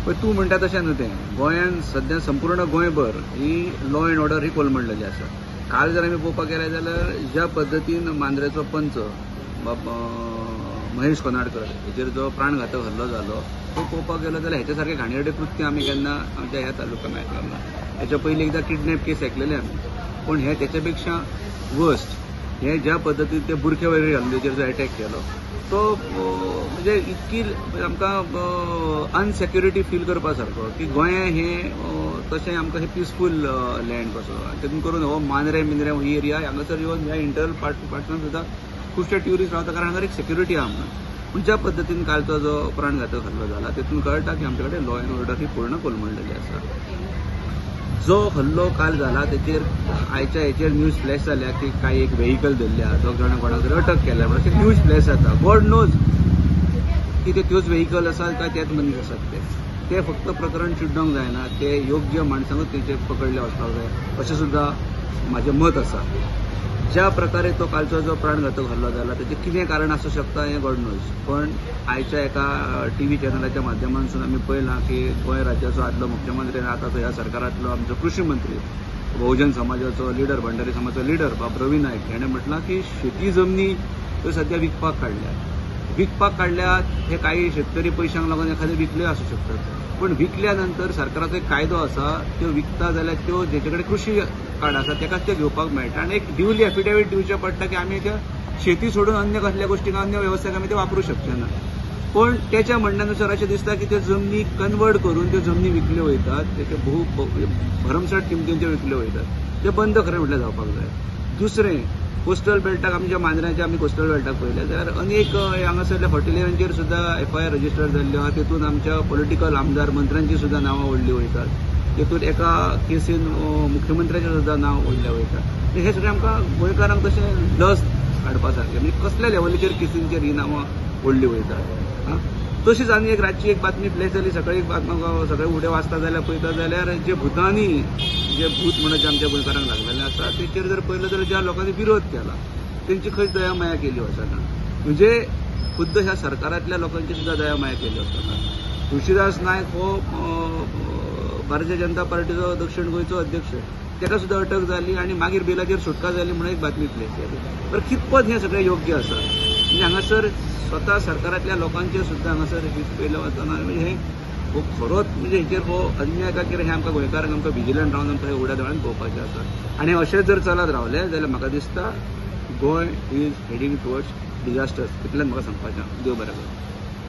पण तूं म्हणटा तशें न्हू तें. गोंयांत सध्या संपूर्ण गोंयभर ही लॉ अँड ऑर्डर ही कोलमडलेली आसा. काल जर आमी पळोवपाक गेले जाल्यार ज्या पद्दतीन मांद्रेचो पंच महेश कोनाडकर हेचेर जो प्राणघातक हल्लो जालो तो पळोवपाक गेलो जाल्यार हेच्या सारकें घाणेरडें कृत्य आमी केन्ना आमच्या ह्या तालुक्यांत आयकलें ना. हेच्या पयलीं एकदां किडनॅप केस आयकलेले आमी, पूण हे तेच्या पेक्षा वर्स्ट. हे ज्या पद्दतीन ते बुरखेवरी हल्लेचेर जो अटॅक केलो तो म्हणजे इतकी आमकां अनसेक्युरिटी फील करपा सारको की गोंया हें तशें आमकां हें पिसफूल लँड कसो. तेतून करून हो मांद्रे ही एरिया हांगासर येवन ह्या इंटरनल पार्टनर सुद्दां खुबशे ट्युरिस्ट रावता कारण हांगा एक सेक्युरिटी आहा म्हणून. पूण ज्या पद्दतीन कालचो जो प्राणघातक हल्लो जाला तेतून कळटा की आमचे कडेन लॉ अँड ऑर्डर ही पूर्ण कोलमडलेली आसा. जो हल्लो काल जाला तेचेर आयच्या हेचेर न्यूज फ्लॅश जाल्या की काही एक व्हेकल धरल्या, दोग जाणां कोणाक तरी अटक केल्या म्हणून न्यूज फ्लॅश जाता. गॉड नोज की ते त्योच व्हेकल आसात काय तेच मनीस आसात ते फक्त प्रकरण चिड्डोंक जायना. ते योग्य माणसांकूच तेचे पकडले वचपाक जाय अशें सुद्दां म्हाजें मत आसा. ज्या प्रकारे तो कालचो जो प्राणघातक हल्लो जाला तेचें कितें कारण आसूं शकता हें गॉड नोज. पण आयच्या एका टीव्ही चॅनलाच्या माध्यमांतसून आमी पळयलां की गोंय राज्याचो आदलो मुख्यमंत्री आनी आतांचो ह्या सरकारांतलो आमचो कृषी मंत्री बहुजन समाजाचो लिडर भंडारी समाजाचो लिडर बाब रवी नायक हेणें म्हटलां की शेती जमनी त्यो सध्या विकपाक काडल्यात. हे काही शेतकरी पयशांक लागून एखाद्यो विकल्यो आसूं शकतात, पण विकल्या नंतर सरकाराचो एक कायदो आसा त्यो विकता जाल्यार त्यो जेचे कडेन कृषी कार्ड आसा तेकाच त्यो घेवपाक मेळटा आनी एक ड्युली एफिडेवीट दिवचें पडटा की आमी त्या शेती सोडून अन्य कसल्या गोष्टीक अन्य वेवस्थेक आमी ते वापरूं शकचे ना. पण त्याच्या म्हणण्यानुसार अशें दिसता की त्यो जमनी कन्वर्ट करून त्यो जमनी विकल्यो वयतात, तेचे भरमसाट किंमतींचेर विकल्यो वयतात. ते बंद खरें म्हटल्यार जावपाक जाय. दुसरें, कोस्टल बेल्टाक आमच्या मांद्र्याच्या आमी कोस्टल बेल्टाक पळयलें जाल्यार अनेक हांगासरल्या हॉटेलियरांचेर सुद्दां FIR रजिस्टर जाल्ल्यो आहा. तेतून आमच्या पॉलिटिकल आमदार मंत्र्यांची सुद्दां नांवां व्हडलीं वयतात. तेतून एका केसीन मुख्यमंत्र्याचें सुद्दां नांव व्हडलें वयता. हे सगळें आमकां गोंयकारांक तशें लज हाडपा सारकें म्हणजे कसल्या लेवलीचेर केसींचेर ही नांवां व्हडलीं वयतात. तशीच आनी एक रातची एक बातमी प्लेस जाली. सकाळी म्हाका सगळे उडे वाचता जाल्यार पळयता जाल्यार जे भुतांनी जे भूत म्हणून जे आमच्या गोंयकारांक लागलेले आसा तेचेर जर पळयलें जाल्यार ज्या लोकांनी विरोध केला तेंची खंयच दया माया केली वचना. म्हणजे खुद्द ह्या सरकारांतल्या लोकांची सुद्दां दया माया केली वचना. तुळशीदास नायक हो भारतीय जनता पार्टीचो दक्षिण गोंयचो अध्यक्ष, तेका सुद्दां अटक जाली आनी मागीर बेलाचेर सुटका जाली म्हणून एक बातमी प्लेस जाली. तर कितपत हें सगळें योग्य आसा म्हणजे हांगासर स्वता सरकारांतल्या लोकांचेर सुद्दां हांगासर हीत पयलें वचना. म्हणजे हें हो खरोच म्हणजे हेचेर हो अन्याय काय कितें हें आमकां गोंयकारांक आमकां विजिलंट रावन आमकां उड्या दोळ्यान पळोवपाचें आसा. आनी अशें जर चलत रावलें जाल्यार म्हाका दिसता Goa is heading towards disasters. इतलेंच म्हाका सांगपाचें. देव बरें करूं.